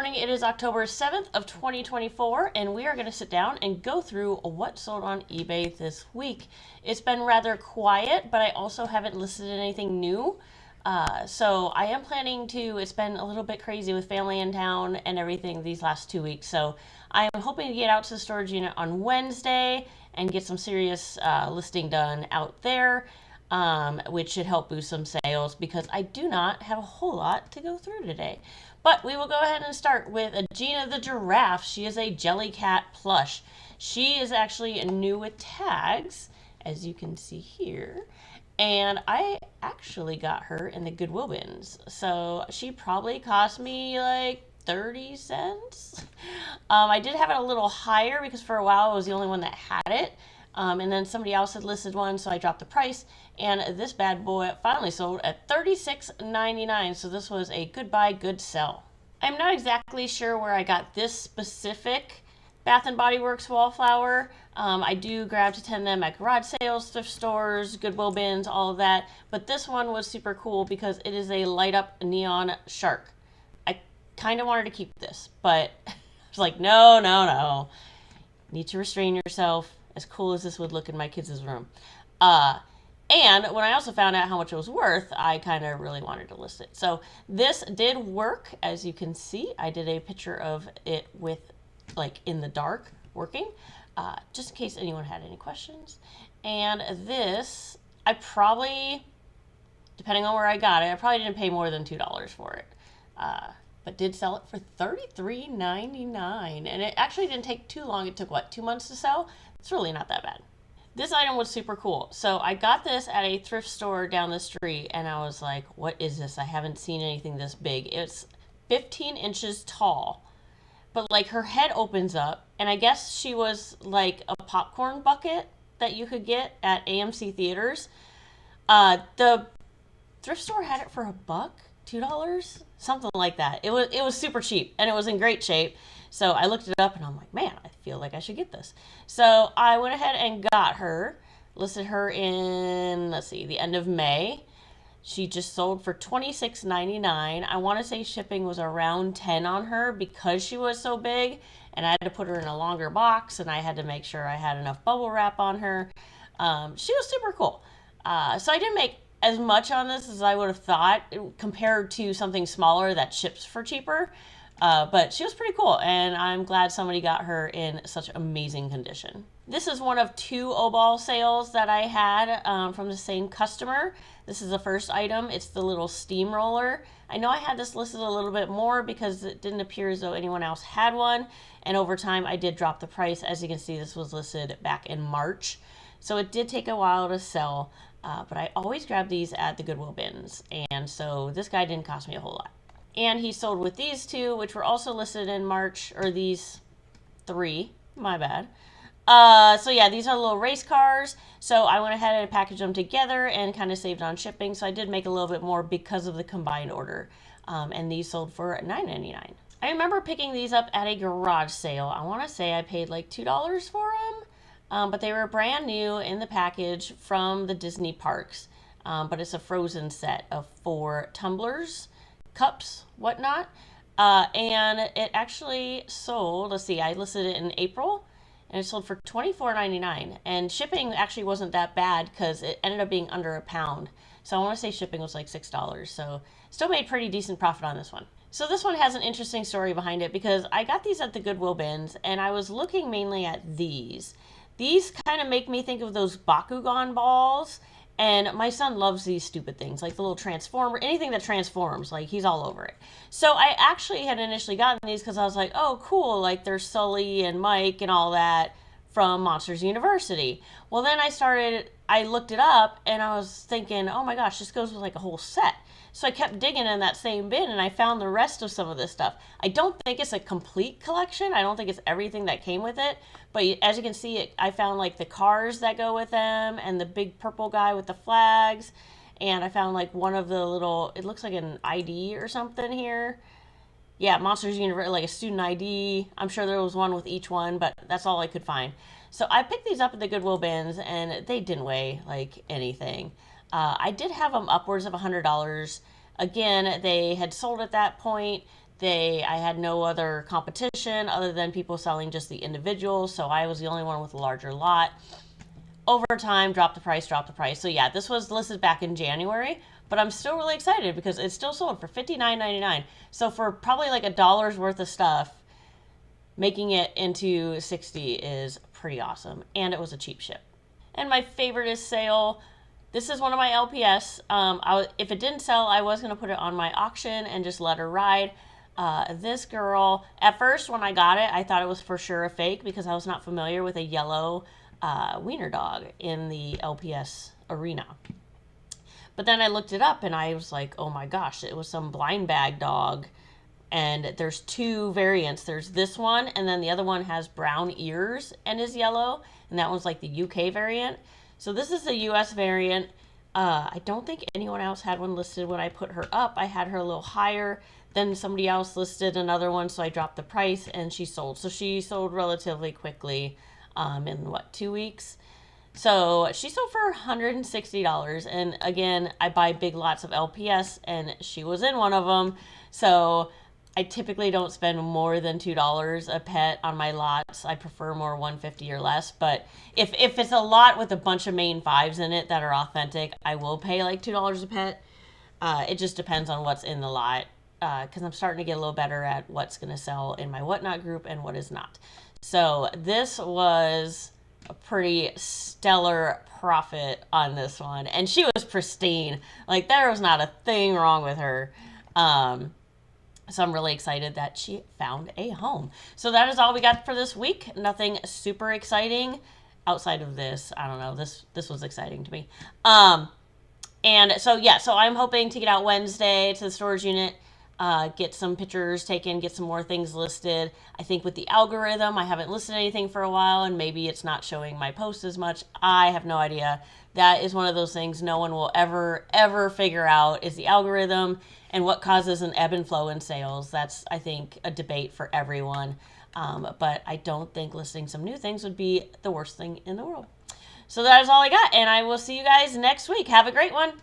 morning. It is October 7th of 2024, and we are going to sit down and go through what sold on eBay this week. It's been rather quiet, but I also haven't listed anything new. So I am planning to, it's been a little bit crazy with family in town and everything these last 2 weeks. So I am hoping to get out to the storage unit on Wednesday and get some serious listing done out there. Which should help boost some sales because I do not have a whole lot to go through today. But we will go ahead and start with Gina the Giraffe. She is a Jellycat plush. She is actually new with tags, as you can see here. And I actually got her in the Goodwill bins. So she probably cost me like 30 cents. I did have it a little higher because for a while I was the only one that had it. And then somebody else had listed one, so I dropped the price. And this bad boy finally sold at $36.99. So this was a good buy, good sell. I'm not exactly sure where I got this specific Bath & Body Works wallflower. I do grab to tend them at garage sales, thrift stores, Goodwill bins, all of that. But this one was super cool because it is a light up neon shark. I kind of wanted to keep this, but I was like, no. Need to restrain yourself. As cool as this would look in my kids' room. And when I also found out how much it was worth, I kind of really wanted to list it. So this did work, as you can see. I did a picture of it with, like, in the dark working, just in case anyone had any questions. And this, I probably, depending on where I got it, I probably didn't pay more than $2 for it. But did sell it for $33.99. And it actually didn't take too long. It took, what, 2 months to sell? It's really not that bad. This item was super cool. So I got this at a thrift store down the street, and I was like, what is this? I haven't seen anything this big. It's 15 inches tall. But, like, her head opens up, and I guess she was like a popcorn bucket that you could get at AMC theaters. The thrift store had it for $1, $2, something like that. It was super cheap, and it was in great shape. So I looked it up and I'm like, man, I feel like I should get this. So I went ahead and got her, listed her in, let's see, the end of May. She just sold for $26.99. I want to say shipping was around $10 on her because she was so big, and I had to put her in a longer box, and I had to make sure I had enough bubble wrap on her. She was super cool. So I didn't make as much on this as I would have thought compared to something smaller that ships for cheaper. But she was pretty cool, and I'm glad somebody got her in such amazing condition. This is one of 2 O-Ball sales that I had from the same customer. This is the first item. It's the little steamroller. I know I had this listed a little bit more because it didn't appear as though anyone else had one, and over time I did drop the price. As you can see, this was listed back in March, so it did take a while to sell, but I always grab these at the Goodwill bins, and so this guy didn't cost me a whole lot. And he sold with these 2, which were also listed in March, or these 3, my bad. So yeah, these are little race cars. So I went ahead and packaged them together and kind of saved on shipping. So I did make a little bit more because of the combined order. And these sold for $9.99. I remember picking these up at a garage sale. I want to say I paid like $2 for them. But they were brand new in the package from the Disney parks. But it's a Frozen set of 4 tumblers, cups, whatnot, and it actually sold, let's see, I listed it in April, and it sold for $24.99, and shipping actually wasn't that bad because it ended up being under £1. So I want to say shipping was like $6, so still made pretty decent profit on this one. So this one has an interesting story behind it because I got these at the Goodwill bins, and I was looking mainly at these. These kind of make me think of those Bakugan balls. And my son loves these stupid things, like the little transformer, anything that transforms, like he's all over it. So I actually had initially gotten these because I was like, oh, cool, like there's Sully and Mike and all that from Monsters University. Well, then I looked it up and I was thinking, oh my gosh, this goes with like a whole set. So I kept digging in that same bin and I found the rest of some of this stuff. I don't think it's a complete collection. I don't think it's everything that came with it. But as you can see, I found like the cars that go with them and the big purple guy with the flags. And I found like one of the little, it looks like an ID or something here. Yeah, Monsters University, like a student ID. I'm sure there was one with each one, but that's all I could find. So I picked these up at the Goodwill bins and they didn't weigh like anything. I did have them upwards of $100. Again, they had sold at that point. I had no other competition other than people selling just the individuals, so I was the only one with a larger lot. Over time, drop the price, drop the price. So yeah, this was listed back in January, but I'm still really excited because it's still sold for $59.99. So for probably like $1 worth of stuff, making it into 60 is pretty awesome, and it was a cheap ship. And my favorite is sale. This is one of my LPS. If it didn't sell, I was going to put it on my auction and just let her ride. This girl, at first when I got it, I thought it was for sure a fake because I was not familiar with a yellow wiener dog in the LPS arena. But then I looked it up and I was like, oh my gosh, it was some blind bag dog. And there's two variants. There's this one, and then the other one has brown ears and is yellow, and that one's like the UK variant. So this is the US variant. I don't think anyone else had one listed when I put her up. I had her a little higher. Then somebody else listed another one, so I dropped the price, and she sold. So she sold relatively quickly in, 2 weeks? So she sold for $160. And again, I buy big lots of LPS, and she was in one of them. So I typically don't spend more than $2 a pet on my lots. I prefer more $150 or less. But if it's a lot with a bunch of main fives in it that are authentic, I will pay like $2 a pet. It just depends on what's in the lot, because I'm starting to get a little better at what's going to sell in my whatnot group and what is not. So this was a pretty stellar profit on this one. And she was pristine. Like, there was not a thing wrong with her. So I'm really excited that she found a home. So that is all we got for this week. Nothing super exciting outside of this. I don't know. This was exciting to me. And so, yeah, so I'm hoping to get out Wednesday to the storage unit, get some pictures taken, get some more things listed. I think with the algorithm, I haven't listed anything for a while, and maybe it's not showing my posts as much. I have no idea. That is one of those things no one will ever figure out, is the algorithm and what causes an ebb and flow in sales. That's, I think, a debate for everyone. But I don't think listing some new things would be the worst thing in the world. So that is all I got, and I will see you guys next week. Have a great one.